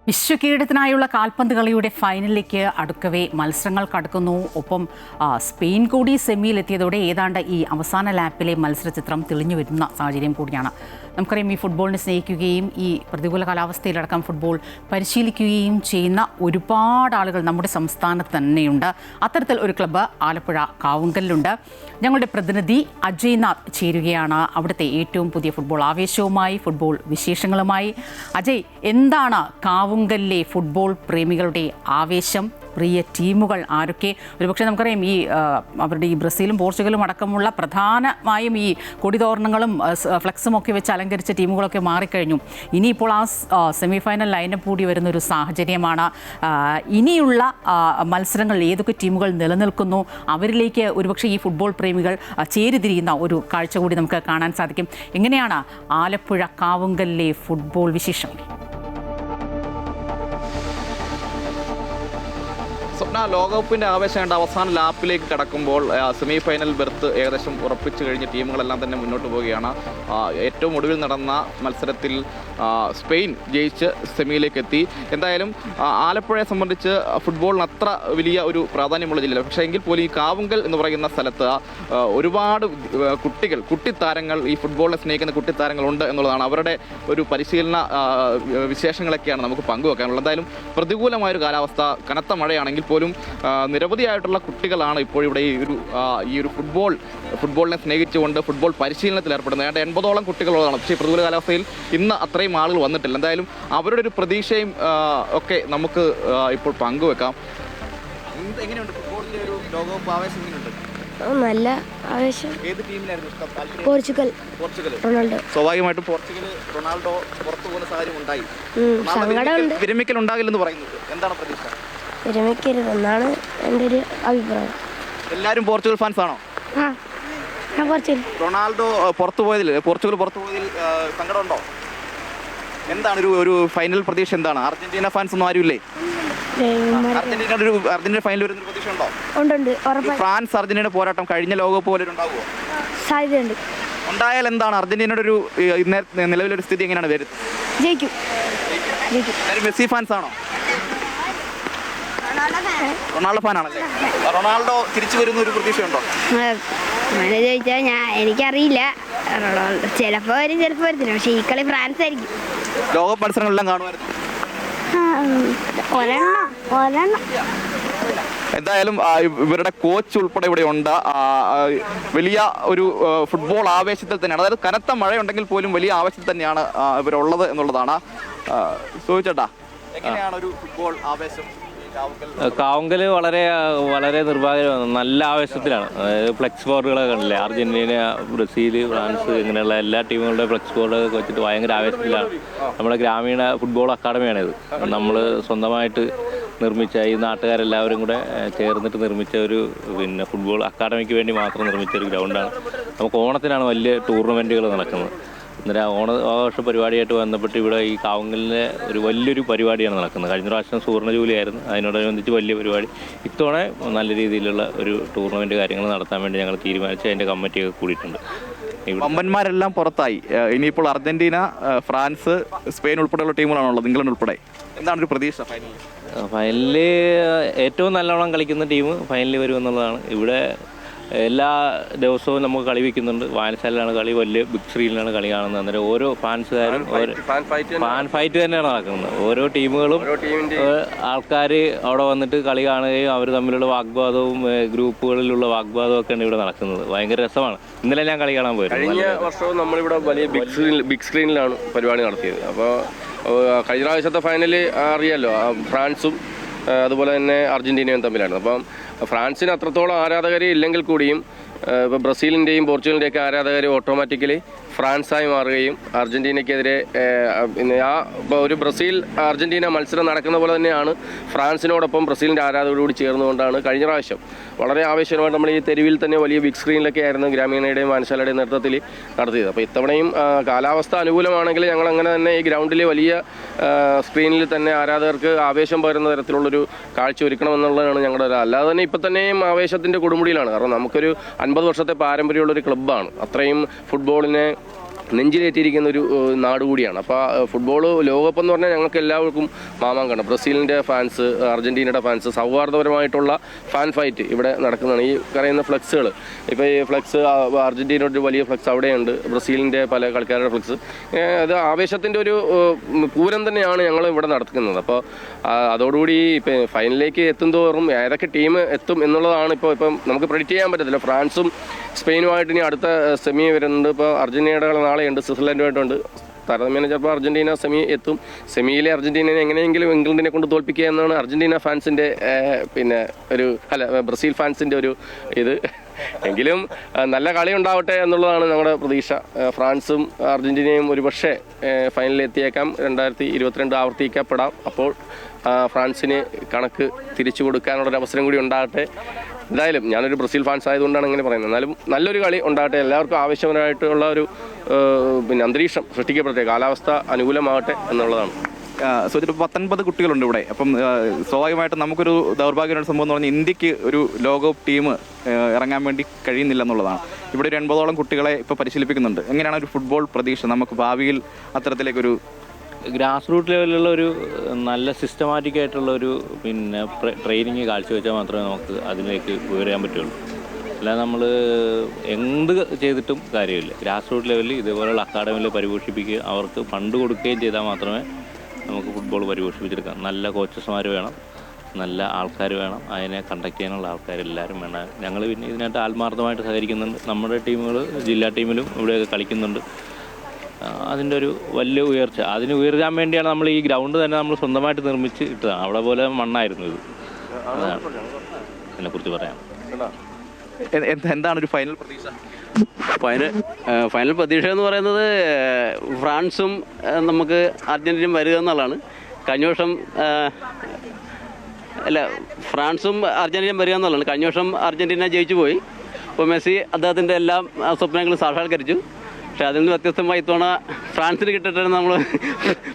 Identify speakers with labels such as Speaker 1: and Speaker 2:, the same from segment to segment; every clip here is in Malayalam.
Speaker 1: വിശ്വകിരീടത്തിനായുള്ള കാൽപന്ത് കളിയുടെ ഫൈനലിലേക്ക് അടുക്കവേ മത്സരങ്ങൾ കടക്കുന്നു. ഒപ്പം സ്പെയിൻ കൂടി സെമിയിലെത്തിയതോടെ ഏതാണ്ട് ഈ അവസാന ലാപ്പിലെ മത്സരചിത്രം തെളിഞ്ഞു വരുന്ന സാഹചര്യം കൂടിയാണ്. നമുക്കറിയാം, ഈ ഫുട്ബോളിനെ സ്നേഹിക്കുകയും ഈ പ്രതികൂല കാലാവസ്ഥയിലടക്കം ഫുട്ബോൾ പരിശീലിക്കുകയും ചെയ്യുന്ന ഒരുപാട് ആളുകൾ നമ്മുടെ സംസ്ഥാനത്ത് തന്നെയുണ്ട്. അത്തരത്തിൽ ഒരു ക്ലബ്ബ് ആലപ്പുഴ കാവുങ്കലിലുണ്ട്. ഞങ്ങളുടെ പ്രതിനിധി അജയ്നാഥ് ചേരുകയാണ് അവിടുത്തെ ഏറ്റവും പുതിയ ഫുട്ബോൾ ആവേശവുമായി, ഫുട്ബോൾ വിശേഷങ്ങളുമായി. അജയ്, എന്താണ് കാവുങ്കലിലെ ഫുട്ബോൾ പ്രേമികളുടെ ആവേശം? പ്രിയ ടീമുകൾ ആരൊക്കെ? ഒരുപക്ഷെ നമുക്കറിയാം, ഈ അവരുടെ ഈ ബ്രസീലും പോർച്ചുഗലും അടക്കമുള്ള പ്രധാനമായും ഈ കൊടിതോരണങ്ങളും ഫ്ലെക്സും ഒക്കെ വെച്ച് അലങ്കരിച്ച ടീമുകളൊക്കെ മാറിക്കഴിഞ്ഞു. ഇനിയിപ്പോൾ ആ സെമി ഫൈനൽ ലൈനപ്പ് കൂടി വരുന്നൊരു സാഹചര്യമാണ്. ഇനിയുള്ള മത്സരങ്ങളിൽ ഏതൊക്കെ ടീമുകൾ നിലനിൽക്കുന്നു, അവരിലേക്ക് ഒരുപക്ഷെ ഈ ഫുട്ബോൾ പ്രേമികൾ ചേരിതിരിയുന്ന ഒരു കാഴ്ച കൂടി നമുക്ക് കാണാൻ സാധിക്കും. എങ്ങനെയാണ് ആലപ്പുഴ കാവുങ്കലിലെ ഫുട്ബോൾ വിശേഷം?
Speaker 2: സ്വപ്ന, ലോകകപ്പിൻ്റെ ആവേശം കണ്ട അവസാന ലാപ്പിലേക്ക് കടക്കുമ്പോൾ സെമി ഫൈനൽ ബെർത്ത് ഏകദേശം ഉറപ്പിച്ചു കഴിഞ്ഞ ടീമുകളെല്ലാം തന്നെ മുന്നോട്ട് പോവുകയാണ്. ഏറ്റവും ഒടുവിൽ നടന്ന മത്സരത്തിൽ സ്പെയിൻ ജയിച്ച് സെമിയിലേക്ക് എത്തി. എന്തായാലും ആലപ്പുഴയെ സംബന്ധിച്ച് ഫുട്ബോളിന് അത്ര വലിയ ഒരു പ്രാധാന്യമുള്ള ജില്ല, പക്ഷേ എങ്കിൽ പോലും ഈ കാവുങ്കൽ എന്ന് പറയുന്ന സ്ഥലത്ത് ഒരുപാട് കുട്ടിത്താരങ്ങൾ, ഈ ഫുട്ബോളിനെ സ്നേഹിക്കുന്ന കുട്ടിത്താരങ്ങളുണ്ട് എന്നുള്ളതാണ്. അവരുടെ ഒരു പരിശീലന വിശേഷങ്ങളൊക്കെയാണ് നമുക്ക് പങ്കുവെക്കാനുള്ളത്. എന്തായാലും പ്രതികൂലമായൊരു കാലാവസ്ഥ, കനത്ത മഴയാണെങ്കിൽ പോലും നിരവധിയായിട്ടുള്ള കുട്ടികളാണ് ഇപ്പോൾ ഇവിടെ ഈ ഒരു ഫുട്ബോളിനെ സ്നേഹിച്ചുകൊണ്ട് ഫുട്ബോൾ പരിശീലനത്തിൽ ഏർപ്പെടുന്നത്. ഏതാണ്ട് 80ഓളം കുട്ടികളുള്ളതാണ്. പക്ഷേ പ്രതികൂല കാലാവസ്ഥയിൽ ഇന്ന് അത്രയും ആളുകൾ വന്നിട്ടില്ല. എന്തായാലും അവരുടെ ഒരു പ്രതീക്ഷയും ഒക്കെ നമുക്ക് ഇപ്പോൾ പങ്കുവെക്കാം. എങ്ങനെയുണ്ട് ഫുട്ബോളിന്റെ ഒരു ലോകകപ്പ് ആവേശം? എങ്ങനെയുണ്ട്?
Speaker 3: നല്ല ആവേശം.
Speaker 2: ഏത് ടീമിലായിരുന്നു ഇഷ്ടം?
Speaker 3: പോർച്ചുഗൽ. റൊണാൾഡോ.
Speaker 2: സ്വാഭാവികമായിട്ടും റൊണാൾഡോ പുറത്തു പോകുന്ന സാഹചര്യം ഉണ്ടായി. വിരമിക്കൽ ഉണ്ടാകില്ലെന്ന് പറയുന്നത്, എന്താണ് പ്രതീക്ഷ?
Speaker 3: വിരമിക്കരുതെന്നാണ് എൻ്റെ ഒരു അഭിപ്രായം.
Speaker 2: എല്ലാവരും പോർച്ചുഗൽ ഫാൻസ് ആണോ? റൊണാൾഡോ പോർച്ചുഗൽ പുറത്തു പോയതിൽ സങ്കടമുണ്ടോ? എന്താണ് ഒരു ഫൈനൽ പ്രതീക്ഷ? എന്താണ്? അർജന്റീന ഫാൻസ് ഒന്നും ആരുമില്ലേ? അർജന്റീന ഫൈനൽ വരുന്ന പ്രതീക്ഷ ഉണ്ടോ? ഫ്രാൻസ് അർജന്റീന പോരാട്ടം കഴിഞ്ഞ ലോകകപ്പ് പോലെ ഉണ്ടാവുമോ?
Speaker 3: സാധ്യതയുണ്ട്.
Speaker 2: ഉണ്ടായാൽ എന്താണ് അർജന്റീനയുടെ ഒരു നിലവിലൊരു സ്ഥിതി എങ്ങനെയാണ് വരുന്നത്?
Speaker 3: ജയിക്കും.
Speaker 2: മെസ്സി ഫാൻസ് ആണോ? റൊണാൾഡോ ഫാനാണല്ലേ? റൊണാൾഡോ തിരിച്ചു വരുന്ന ഒരു പ്രതീക്ഷയുണ്ടോ?
Speaker 3: അങ്ങനെ ചോദിച്ചാൽ എനിക്കറിയില്ല. റൊണാൾഡോ ചിലപ്പോൾ വരും, ചിലപ്പോൾ വരത്തില്ല. പക്ഷേ ഈ കളി ഫ്രാൻസ് ആയിരിക്കും.
Speaker 2: ലോകകപ്പ് മത്സരങ്ങളെല്ലാം കാണുമായിരുന്നു. എന്തായാലും ഇവരുടെ കോച്ച് ഉൾപ്പെടെ ഇവിടെ ഉണ്ട്. വലിയ ഒരു ഫുട്ബോൾ ആവേശത്തിൽ തന്നെയാണ്, അതായത് കനത്ത മഴയുണ്ടെങ്കിൽ പോലും വലിയ ആവേശത്തിൽ തന്നെയാണ് ഇവരുള്ളത് എന്നുള്ളതാണ്. ചോദിച്ചേട്ടാ, എങ്ങനെയാണ് ഒരു ഫുട്ബോൾ ആവേശം?
Speaker 4: കാവുങ്കൽ വളരെ നിർഭാഗ്യമാണ്. നല്ല ആവേശത്തിലാണ്. അതായത് ഫ്ലെക്സ് ബോർഡുകളൊക്കെ കണ്ടില്ലേ? അർജന്റീന, ബ്രസീൽ, ഫ്രാൻസ്, ഇങ്ങനെയുള്ള എല്ലാ ടീമുകളുടെ ഫ്ലെക്സ് ബോർഡൊക്കെ വെച്ചിട്ട് ഭയങ്കര ആവേശത്തിലാണ്. നമ്മുടെ ഗ്രാമീണ ഫുട്ബോൾ അക്കാഡമിയാണിത്. നമ്മൾ സ്വന്തമായിട്ട് നിർമ്മിച്ച, ഈ നാട്ടുകാരെല്ലാവരും കൂടെ ചേർന്നിട്ട് നിർമ്മിച്ച ഒരു ഫുട്ബോൾ അക്കാഡമിക്ക് വേണ്ടി മാത്രം നിർമ്മിച്ച ഒരു ഗ്രൗണ്ടാണ്. നമുക്ക് ഓണത്തിനാണ് വലിയ ടൂർണമെൻറ്റുകൾ നടക്കുന്നത്. അന്നേരം ഓണാഘോഷ പരിപാടിയായിട്ട് ബന്ധപ്പെട്ട് ഇവിടെ ഈ കാവുങ്കലിലെ ഒരു വലിയൊരു പരിപാടിയാണ് നടക്കുന്നത്. കഴിഞ്ഞ പ്രാവശ്യം സുവർണ്ണ ജൂലി ആയിരുന്നു, അതിനോടനുബന്ധിച്ച് വലിയ പരിപാടി. ഇത്തവണ നല്ല രീതിയിലുള്ള ഒരു ടൂർണമെൻറ്റ് കാര്യങ്ങൾ നടത്താൻ വേണ്ടി ഞങ്ങൾ തീരുമാനിച്ച് അതിൻ്റെ കമ്മിറ്റിയൊക്കെ കൂടിയിട്ടുണ്ട്.
Speaker 2: വമ്പന്മാരെല്ലാം പുറത്തായി. ഇനിയിപ്പോൾ അർജന്റീന, ഫ്രാൻസ്, സ്പെയിൻ ഉൾപ്പെടെയുള്ള ടീമുകളാണുള്ളത്, ഇംഗ്ലണ്ട് ഉൾപ്പെടെ. എന്താണ് ഒരു പ്രതീക്ഷ
Speaker 4: ഫൈനലിൽ? ഏറ്റവും നല്ലോണം കളിക്കുന്ന ടീം ഫൈനലിൽ വരുമെന്നുള്ളതാണ്. ഇവിടെ എല്ലാ ദിവസവും നമുക്ക് കളി വയ്ക്കുന്നുണ്ട്. വായനശാലയിലാണ് കളി, വലിയ ബിഗ് സ്ക്രീനിലാണ് കളി കാണുന്നത്. അന്നേരം ഓരോ ഫാൻസുകാരും ഫാൻ ഫൈറ്റ് തന്നെയാണ് നടക്കുന്നത്. ഓരോ ടീമുകളും ആൾക്കാർ അവിടെ വന്നിട്ട് കളി കാണുകയും അവർ തമ്മിലുള്ള വാഗ്വാദവും ഗ്രൂപ്പുകളിലുള്ള വാഗ്വാദവും ഒക്കെയാണ് ഇവിടെ നടക്കുന്നത്. ഭയങ്കര രസമാണ്. ഇന്നലെ ഞാൻ കളി കാണാൻ പോയത്.
Speaker 5: കഴിഞ്ഞ വർഷവും നമ്മളിവിടെ വലിയ ബിഗ് സ്ക്രീനിലാണ് പരിപാടി നടത്തിയത്. അപ്പോൾ കഴിഞ്ഞ പ്രാവശ്യത്തെ ഫൈനല് അറിയാമല്ലോ, ഫ്രാൻസും അതുപോലെ തന്നെ അർജന്റീനയും തമ്മിലാണ്. അപ്പം ഫ്രാൻസിന് അത്രത്തോളം ആരാധകർ ഇല്ലെങ്കിൽ കൂടിയും ഇപ്പോൾ ബ്രസീലിൻ്റെയും പോർച്ചുഗലിൻ്റെയൊക്കെ ആരാധകർ ഓട്ടോമാറ്റിക്കലി ഫ്രാൻസായി മാറുകയും അർജന്റീനയ്ക്കെതിരെ ഒരു ബ്രസീൽ അർജന്റീന മത്സരം നടക്കുന്ന പോലെ തന്നെയാണ് ഫ്രാൻസിനോടൊപ്പം ബ്രസീലിൻ്റെ ആരാധകരോട് ചേർന്നുകൊണ്ടാണ് കഴിഞ്ഞ പ്രാവശ്യം വളരെ ആവേശമായിട്ട് നമ്മൾ ഈ തെരുവിൽ തന്നെ വലിയ ബിഗ് സ്ക്രീനിലൊക്കെ ആയിരുന്നു ഗ്രാമീണയുടെയും വായനശാലയുടെയും നേതൃത്വത്തിൽ നടത്തിയത്. അപ്പോൾ ഇത്തവണയും കാലാവസ്ഥ അനുകൂലമാണെങ്കിൽ ഞങ്ങൾ അങ്ങനെ തന്നെ ഈ ഗ്രൗണ്ടിൽ വലിയ സ്ക്രീനിൽ തന്നെ ആരാധകർക്ക് ആവേശം പകരുന്ന തരത്തിലുള്ളൊരു കാഴ്ച ഒരുക്കണമെന്നുള്ളതാണ് ഞങ്ങളുടെ. അല്ലാതെ തന്നെ ഇപ്പം തന്നെയും ആവേശത്തിൻ്റെ കൊടുമുടിയിലാണ്. കാരണം നമുക്കൊരു 50 വർഷത്തെ പാരമ്പര്യമുള്ളൊരു ക്ലബ്ബാണ്. അത്രയും ഫുട്ബോളിനെ നെഞ്ചിലേറ്റിരിക്കുന്ന ഒരു നാട് കൂടിയാണ്. അപ്പോൾ ഫുട്ബോൾ ലോകകപ്പ് എന്ന് പറഞ്ഞാൽ ഞങ്ങൾക്ക് എല്ലാവർക്കും മാമാങ്കാണ്. ബ്രസീലിൻ്റെ ഫാൻസ്, അർജൻറ്റീനയുടെ ഫാൻസ്, സൗഹാർദ്ദപരമായിട്ടുള്ള ഫാൻ ഫൈറ്റ് ഇവിടെ നടക്കുന്നതാണ്. ഈ പറയുന്ന ഫ്ലെക്സുകൾ, ഇപ്പോൾ ഈ ഫ്ലെക്സ് അർജൻറ്റീനയുടെ ഒരു വലിയ ഫ്ലെക്സ് അവിടെയുണ്ട്, ബ്രസീലിൻ്റെ പല കളിക്കാരുടെ ഫ്ലെക്സ്, അത് ആവേശത്തിൻ്റെ ഒരു പൂരം തന്നെയാണ് ഞങ്ങൾ ഇവിടെ നടത്തുന്നത്. അപ്പോൾ അതോടുകൂടി ഇപ്പം ഫൈനലിലേക്ക് എത്തുന്തോറും ഏതൊക്കെ ടീം എത്തും എന്നുള്ളതാണ് ഇപ്പം നമുക്ക് പ്രെഡിക്റ്റ് ചെയ്യാൻ പറ്റത്തില്ല. ഫ്രാൻസും സ്പെയിനുമായിട്ട് ഇനി അടുത്ത സെമി വരുന്നുണ്ട്. ഇപ്പോൾ അർജന്റീനയുടെ നാളെയുണ്ട്, സ്വിറ്റ്സർലൻഡുമായിട്ടുണ്ട്. താരതമ്യേന ചിലപ്പോൾ അർജന്റീന സെമി എത്തും. സെമിയിലെ അർജന്റീനയെ എങ്ങനെയെങ്കിലും ഇംഗ്ലണ്ടിനെ കൊണ്ട് തോൽപ്പിക്കുക എന്നാണ് അർജന്റീന ഫാൻസിൻ്റെ ബ്രസീൽ ഫാൻസിൻ്റെ ഒരു ഇത്. എങ്കിലും നല്ല കളി ഉണ്ടാവട്ടെ എന്നുള്ളതാണ് നമ്മുടെ പ്രതീക്ഷ. ഫ്രാൻസും അർജന്റീനയും ഒരുപക്ഷെ ഫൈനലിൽ എത്തിയേക്കാം. 2022 ആവർത്തിക്കപ്പെടാം. അപ്പോൾ ഫ്രാൻസിന് കണക്ക് തിരിച്ചു കൊടുക്കാനുള്ളൊരു അവസരം കൂടി ഉണ്ടാകട്ടെ. എന്തായാലും ഞാനൊരു ബ്രസീൽ ഫാൻസ് ആയതുകൊണ്ടാണ് അങ്ങനെ പറയുന്നത്. എന്നാലും നല്ലൊരു കളി ഉണ്ടാകട്ടെ, എല്ലാവർക്കും ആവശ്യമായിട്ടുള്ള ഒരു അന്തരീക്ഷം സൃഷ്ടിക്കപ്പെടട്ടെ, കാലാവസ്ഥ അനുകൂലമാകട്ടെ എന്നുള്ളതാണ്.
Speaker 2: ഒരു 19 കുട്ടികളുണ്ട് ഇവിടെ. അപ്പം സ്വാഭാവികമായിട്ടും നമുക്കൊരു ദൗർഭാഗ്യമായ സംഭവം എന്ന് പറഞ്ഞാൽ ഇന്ത്യക്ക് ഒരു ലോകകപ്പ് ടീം ഇറങ്ങാൻ വേണ്ടി കഴിയുന്നില്ല എന്നുള്ളതാണ്. ഇവിടെ ഒരു 80ഓളം കുട്ടികളെ ഇപ്പോൾ പരിശീലിപ്പിക്കുന്നുണ്ട്. എങ്ങനെയാണ് ഒരു ഫുട്ബോൾ പ്രതീക്ഷ നമുക്ക് ഭാവിയിൽ അത്തരത്തിലേക്കൊരു
Speaker 4: ഗ്രാസ് റൂട്ട് ലെവലിലുള്ള ഒരു നല്ല സിസ്റ്റമാറ്റിക് ആയിട്ടുള്ള ഒരു ട്രെയിനിങ് കാഴ്ചവെച്ചാൽ മാത്രമേ നമുക്ക് അതിലേക്ക് ഉയരാൻ പറ്റുള്ളൂ. അല്ലാതെ നമ്മൾ എന്ത് ചെയ്തിട്ടും കാര്യമില്ല. ഗ്രാസ് റൂട്ട് ലെവലിൽ ഇതേപോലെയുള്ള അക്കാഡമിയിൽ പരിപോഷിപ്പിക്കുകയും അവർക്ക് ഫണ്ട് കൊടുക്കുകയും ചെയ്താൽ മാത്രമേ നമുക്ക് ഫുട്ബോൾ പരിപോഷിപ്പിച്ചെടുക്കാം. നല്ല കോച്ചസ്മാർ വേണം, നല്ല ആൾക്കാർ വേണം, അതിനെ കണ്ടക്ട് ചെയ്യാനുള്ള ആൾക്കാരെല്ലാവരും വേണം. ഞങ്ങൾ പിന്നെ ഇതിനായിട്ട് ആത്മാർത്ഥമായിട്ട് സഹകരിക്കുന്നുണ്ട്. നമ്മുടെ ടീമുകൾ ജില്ലാ ടീമിലും ഇവിടെയൊക്കെ കളിക്കുന്നുണ്ട്. അതിൻ്റെ ഒരു വലിയ ഉയർച്ച, അതിന് ഉയരാൻ വേണ്ടിയാണ് നമ്മൾ ഈ ഗ്രൗണ്ട് തന്നെ നമ്മൾ സ്വന്തമായിട്ട് നിർമ്മിച്ച് ഇട്ടതാണ്. അവിടെ പോലെ മണ്ണായിരുന്നു ഇത്. അതാണ് അതിനെക്കുറിച്ച് പറയാം.
Speaker 2: എന്താണ് ഒരു ഫൈനൽ പ്രതീക്ഷ?
Speaker 6: ഫൈനൽ പ്രതീക്ഷ എന്ന് പറയുന്നത് ഫ്രാൻസും നമുക്ക് അർജൻറ്റീനയും വരിക എന്നുള്ളതാണ്. കഴിഞ്ഞ വർഷം ഫ്രാൻസും അർജൻറ്റീനയും വരിക എന്നുള്ളതാണ്. കഴിഞ്ഞ വർഷം അർജൻറ്റീന ജയിച്ചു പോയി. അപ്പോൾ മെസ്സി അദ്ദേഹത്തിൻ്റെ എല്ലാ സ്വപ്നങ്ങളും സാക്ഷാത്കരിച്ചു. പക്ഷേ അതിൽ നിന്ന് വ്യത്യസ്തമായി ഇത്തവണ ഫ്രാൻസിന് കിട്ടട്ടെ നമ്മൾ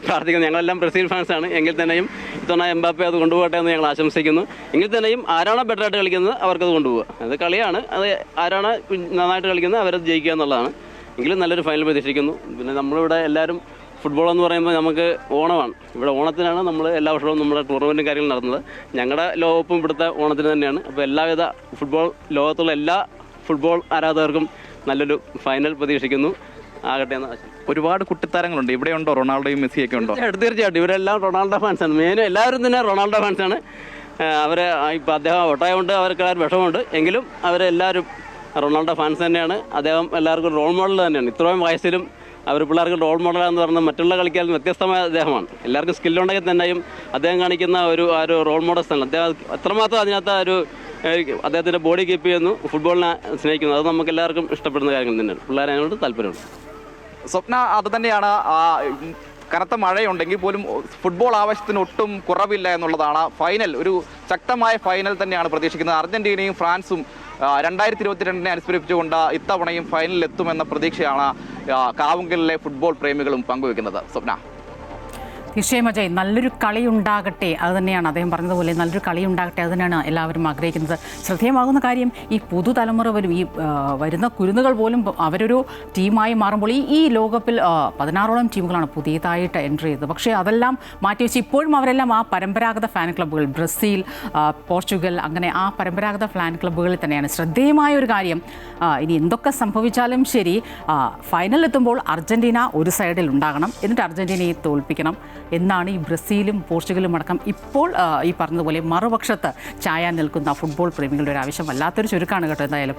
Speaker 6: പ്രാർത്ഥിക്കുന്നു. ഞങ്ങളെല്ലാം ബ്രസീൽ ഫാൻസാണ്. എങ്കിൽ തന്നെയും ഇത്തവണ എംബാപ്പെ അത് കൊണ്ടുപോകട്ടെ എന്ന് ഞങ്ങൾ ആശംസിക്കുന്നു. എങ്കിൽ തന്നെയും ആരാണോ ബെറ്ററായിട്ട് കളിക്കുന്നത് അവർക്കത് കൊണ്ടുപോകുക. അത് കളിയാണ്. അത് ആരാണ് നന്നായിട്ട് കളിക്കുന്നത് അവരത് ജയിക്കുക എന്നുള്ളതാണ്. എങ്കിലും നല്ലൊരു ഫൈനൽ പ്രതീക്ഷിക്കുന്നു. പിന്നെ നമ്മളിവിടെ എല്ലാവരും ഫുട്ബോൾ എന്ന് പറയുമ്പോൾ നമുക്ക് ഓണമാണ്. ഇവിടെ ഓണത്തിനാണ് നമ്മൾ എല്ലാ വർഷവും നമ്മുടെ ടൂർണമെൻറ്റും കാര്യങ്ങളും നടത്തുന്നത്. ഞങ്ങളുടെ ലോകകപ്പും ഇവിടുത്തെ ഓണത്തിന് തന്നെയാണ്. അപ്പോൾ എല്ലാവിധ ഫുട്ബോൾ ലോകത്തുള്ള എല്ലാ ഫുട്ബോൾ ആരാധകർക്കും നല്ലൊരു ഫൈനൽ പ്രതീക്ഷിക്കുന്നു. ആകട്ടെ എന്ന് ആശംസിക്കുന്നു.
Speaker 2: ഒരുപാട് കുട്ടിത്താരങ്ങളുണ്ട് ഇവിടെ. ഉണ്ടോ റൊണാൾഡോയും മെസ്സിയൊക്കെ ഉണ്ടോ?
Speaker 6: തീർച്ചയായിട്ടും ഇവരെല്ലാം റൊണാൾഡോ ഫാൻസാണ്. മെയിനും എല്ലാവരും തന്നെ റൊണാൾഡോ ഫാൻസാണ്. അവരെ ഇപ്പോൾ അദ്ദേഹം ഒട്ടായതുകൊണ്ട് അവർക്ക് വിഷമമുണ്ട്. എങ്കിലും അവരെല്ലാവരും റൊണാൾഡോ ഫാൻസ് തന്നെയാണ്. അദ്ദേഹം എല്ലാവർക്കും റോൾ മോഡൽ തന്നെയാണ്. ഇത്രയും വയസ്സിലും അവർ പിള്ളേർക്ക് റോൾ മോഡലാണെന്ന് പറഞ്ഞാൽ മറ്റുള്ള കളിക്കാരിൽ വ്യത്യസ്തമായ അദ്ദേഹമാണ്. എല്ലാവർക്കും സ്കില്ലുണ്ടെങ്കിൽ തന്നെയും അദ്ദേഹം കാണിക്കുന്ന ഒരു റോൾ മോഡൽ തന്നെ. അദ്ദേഹം എത്രമാത്രം അതിനകത്ത് അദ്ദേഹത്തിൻ്റെ ബോഡി കീപ്പ് ചെയ്യുന്നു, ഫുട്ബോളിനെ സ്നേഹിക്കുന്നു. അത് നമുക്ക് എല്ലാവർക്കും ഇഷ്ടപ്പെടുന്ന കാര്യങ്ങൾ തന്നെയാണ്. പിള്ളേരെ അതിനോട് താല്പര്യമുണ്ട്.
Speaker 2: സ്വപ്ന അത് തന്നെയാണ്. കനത്ത മഴയുണ്ടെങ്കിൽ പോലും ഫുട്ബോൾ ആവശ്യത്തിന് ഒട്ടും കുറവില്ല എന്നുള്ളതാണ്. ഫൈനൽ ഒരു ശക്തമായ ഫൈനൽ തന്നെയാണ് പ്രതീക്ഷിക്കുന്നത്. അർജന്റീനയും ഫ്രാൻസും 2022 അനുസ്മരിപ്പിച്ചുകൊണ്ട് ഇത്തവണയും ഫൈനലിൽ എത്തുമെന്ന പ്രതീക്ഷയാണ് കാവുങ്കലിലെ ഫുട്ബോൾ പ്രേമികളും പങ്കുവെക്കുന്നത്. സ്വപ്ന.
Speaker 1: തീർച്ചയായും അജയ്, നല്ലൊരു കളി ഉണ്ടാകട്ടെ, അത് തന്നെയാണ് അദ്ദേഹം പറഞ്ഞതുപോലെ. നല്ലൊരു കളി ഉണ്ടാകട്ടെ, അത് തന്നെയാണ് എല്ലാവരും ആഗ്രഹിക്കുന്നത്. ശ്രദ്ധേയമാകുന്ന കാര്യം ഈ പുതുതലമുറ വരും, ഈ വരുന്ന കുരുന്നുകൾ പോലും അവരൊരു ടീമായി മാറുമ്പോൾ ഈ ലോകകപ്പിൽ 16ഓളം ടീമുകളാണ് പുതിയതായിട്ട് എൻട്രി ചെയ്തത്. പക്ഷേ അതെല്ലാം മാറ്റിവെച്ച് ഇപ്പോഴും അവരെല്ലാം ആ പരമ്പരാഗത ഫാൻ ക്ലബ്ബുകൾ, ബ്രസീൽ, പോർച്ചുഗൽ, അങ്ങനെ ആ പരമ്പരാഗത ഫാൻ ക്ലബ്ബുകളിൽ തന്നെയാണ്. ശ്രദ്ധേയമായ ഒരു കാര്യം, ഇനി എന്തൊക്കെ സംഭവിച്ചാലും ശരി, ഫൈനലിലെത്തുമ്പോൾ അർജന്റീന ഒരു സൈഡിൽ ഉണ്ടാകണം, എന്നിട്ട് അർജന്റീനയെ തോൽപ്പിക്കണം എന്നാണ് ഈ ബ്രസീലും പോർച്ചുഗലും അടക്കം ഇപ്പോൾ ഈ പറഞ്ഞതുപോലെ മറുപക്ഷത്ത് ചായാൻ നിൽക്കുന്ന ഫുട്ബോൾ പ്രേമികളുടെ ഒരു ആവശ്യം. വല്ലാത്തൊരു ചുരുക്കമാണ് കേട്ടോ. എന്തായാലും